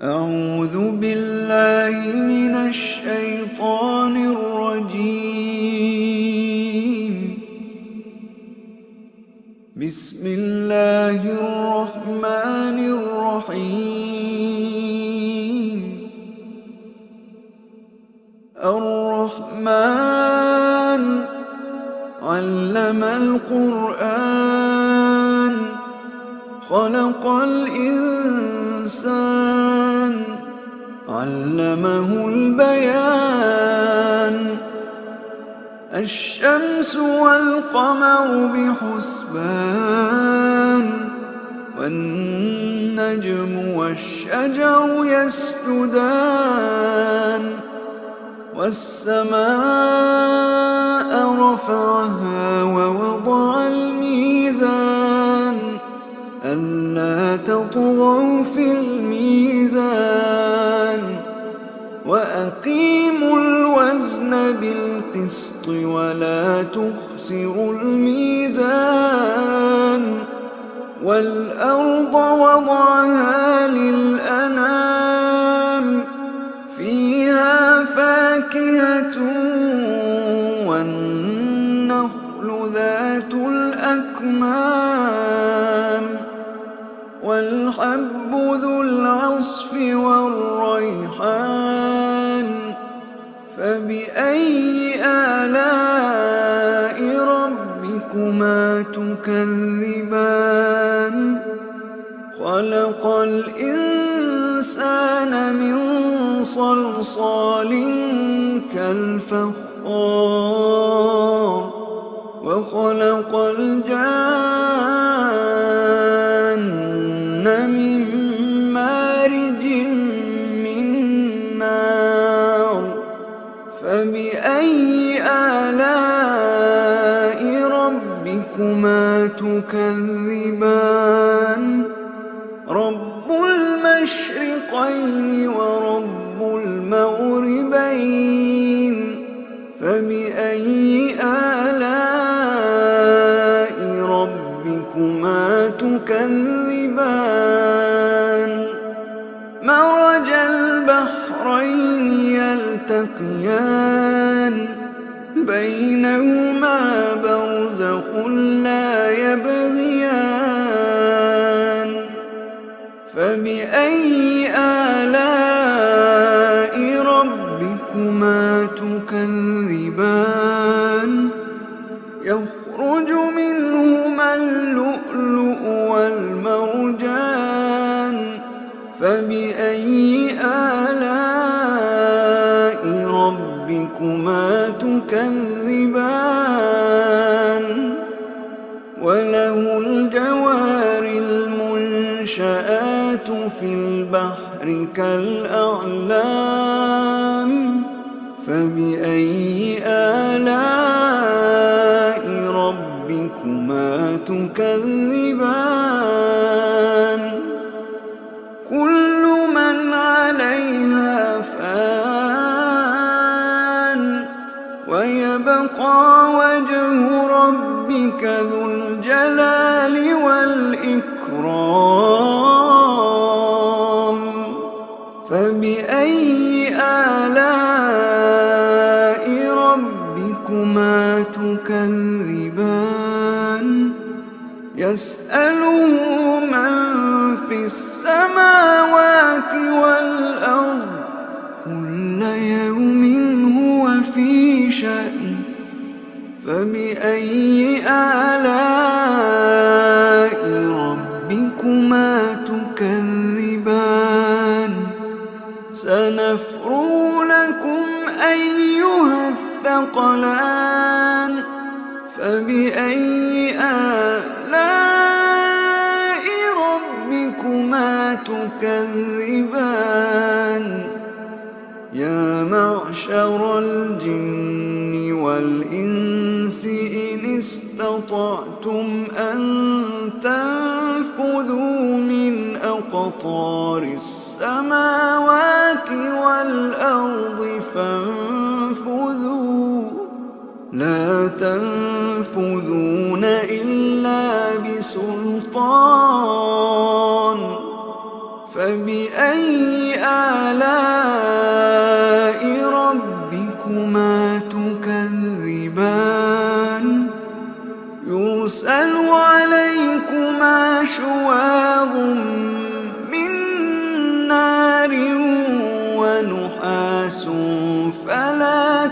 أعوذ بالله من الشيطان الرجيم. بسم الله الرحمن الرحيم. الرحمن علم القرآن خلق الإنسان علمه البيان. الشمس والقمر بحسبان والنجم والشجر يسجدان. والسماء رفعها ووضع الميزان ألا تطغوا في الميزان وأقيموا الوزن بالقسط ولا تخسروا الميزان. والأرض وضعها للأنام فيها فاكهة والنخل ذات الأكمام والحب ذو العصف والريحان. فبأي آلاء ربكما تكذبان؟ خلق الإنسان من صلصال كالفخار وخلق الجان من مارج من نار. فبأي آلاء ربكما تكذبان؟ رب المشرقين ورب المغربين. فبأي آلاء ربكما تكذبان؟ مرج البحرين يلتقيان بينهما برزخ لا يبغيان. فبأي آلاء ربكما تكذبان؟ يخرج منهما اللؤلؤ والمرجان. فبأي آلاء ربكما تكذبان؟ وله الجوار المنشآت في البحر كالأعلام. فبأي آلاء ربكما تكذبان؟ كل من عليها فان ويبقى وجه ربك ذو الجلال والإكرام. فبأي آلاء ربكما تكذبان؟ يسأله من في السماوات والأرض كل يوم هو في شأن. فبأي آلاء ربكما تكذبان؟ سنفرغ لكم أيها الثقلان. فبأي آلاء ربكما تكذبان؟ يا معشر الجن والإنس إن استطعتم أن تنفذوا من أقطار السماوات والأرض فانفذوا لا تنفذون إلا بسلطان. فبأي آلاء ربكما تكذبان يرسل عليكما شواظ من نار ونحاس فلا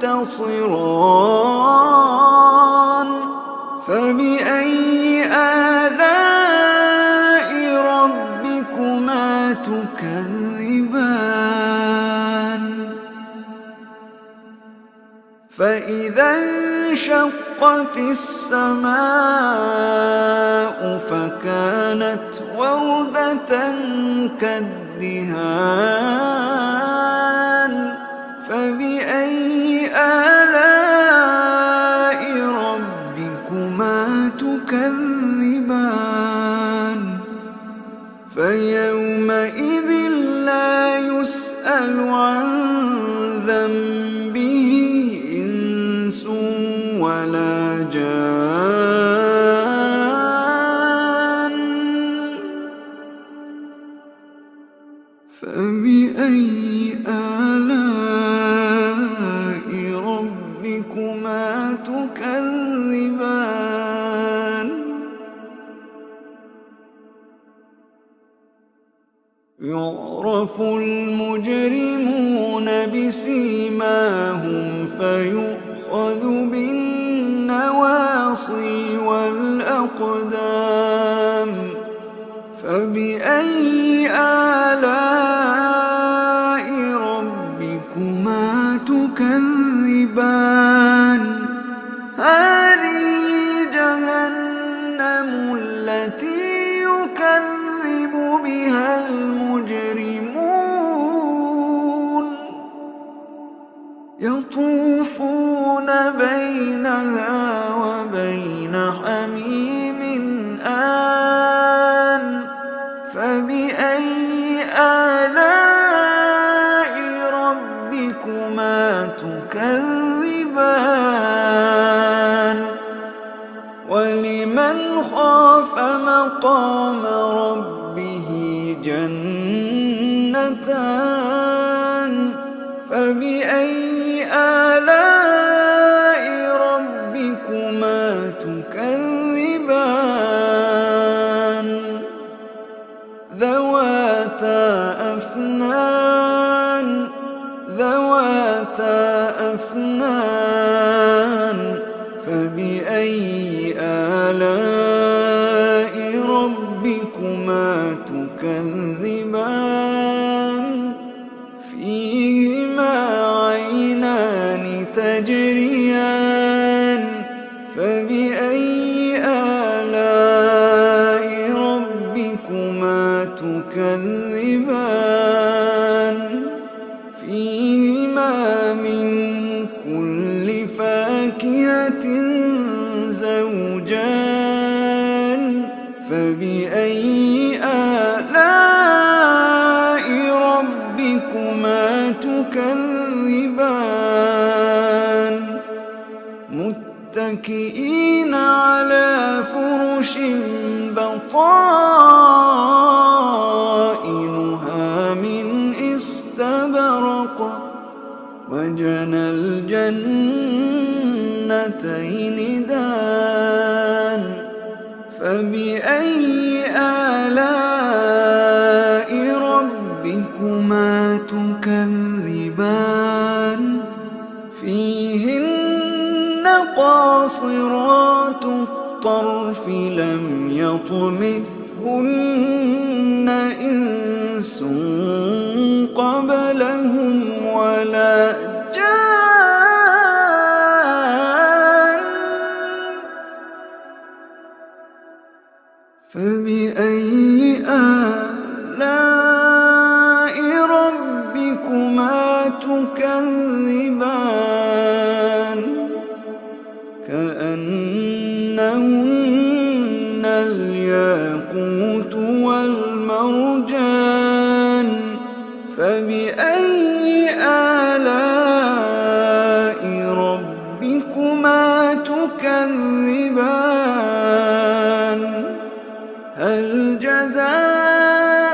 تنتصران فبأي آلاء ربكما تكذبان فإذا انشقت السماء فكانت وردة كالدهان فبأي آلاء ربكما تكذبان فيومئذ لا يسأل عن ذنبه إنس ولا جان فبأي آلاء ربكما تكذبان يعرف المجرمون بسيماهم فيؤخذ بالنواصي والأقدام فبأي آلاء ربكما تكذبان هذه جهنم التي يكذب بها المجرمون يطوفون بينها وبين حميم آن فبأي آلاء ربكما تكذبان ولمن خاف مقام ربه جنتان فبأي آلاء ربكما تكذبان ذواتا أفنان فبأي آلاء ربكما تكذبان فيهما عينان تجريان فبأي آلاء ربكما تكذبان فيهما من كل فاكهة زوجان فبأي آلاء ربكما تكذبان متكئين على فرش بطائنها من استبرق وجنى الجنتين دان فبأي آلاء ربكما تكذبان فيهن قاصرات الطرف لم يطمثهن إنس قبلهم ولا جان فبأي آلاء ربكما تكذبان كأنهن الياقوت والمرجان فبأي آلاء ربكما تكذبان هل جزاء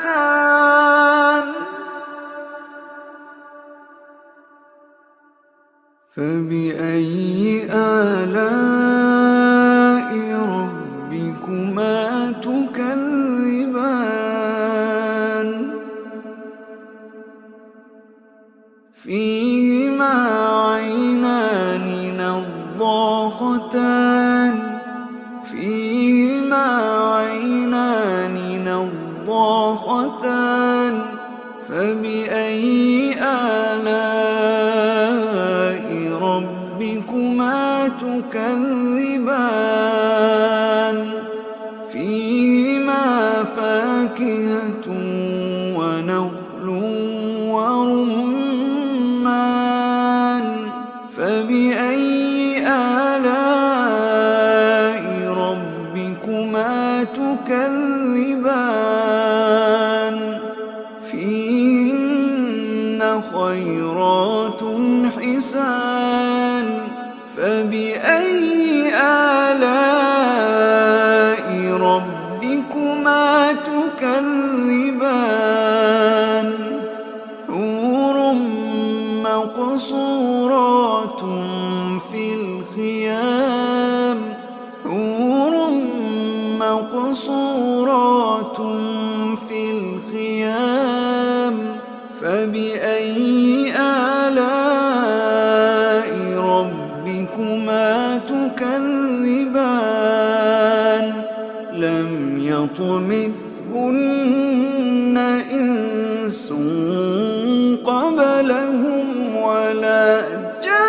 مدهامتان فبأي آلاء ربكما تكذبان فيهما عينان نضاختان فيهما عينان نضاختان فبأي آلاء ربكما تكذبان فيهما فاكهة ونخل ورمان فبأي آلاء ربكما تكذبان فيهن خيرات حسان فبأي آلاء ربكما تكذبان حور مقصورات في الخيام حور مقصورات في الخيام فبأي آلاء ربكما تكذبان لم يطمثهن إنس قبلهم ولا جان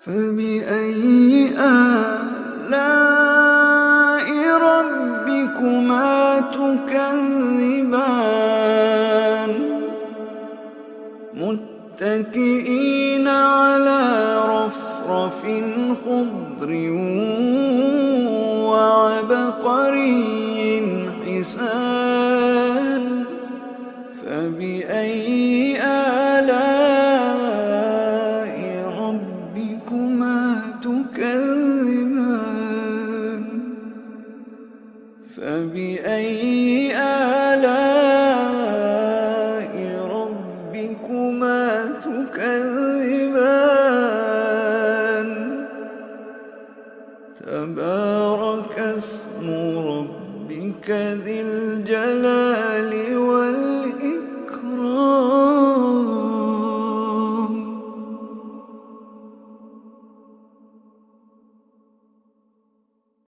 فبأي آلاء ربكما تكذبان متكئين على رفرف خضر وعبقري حسان فبأي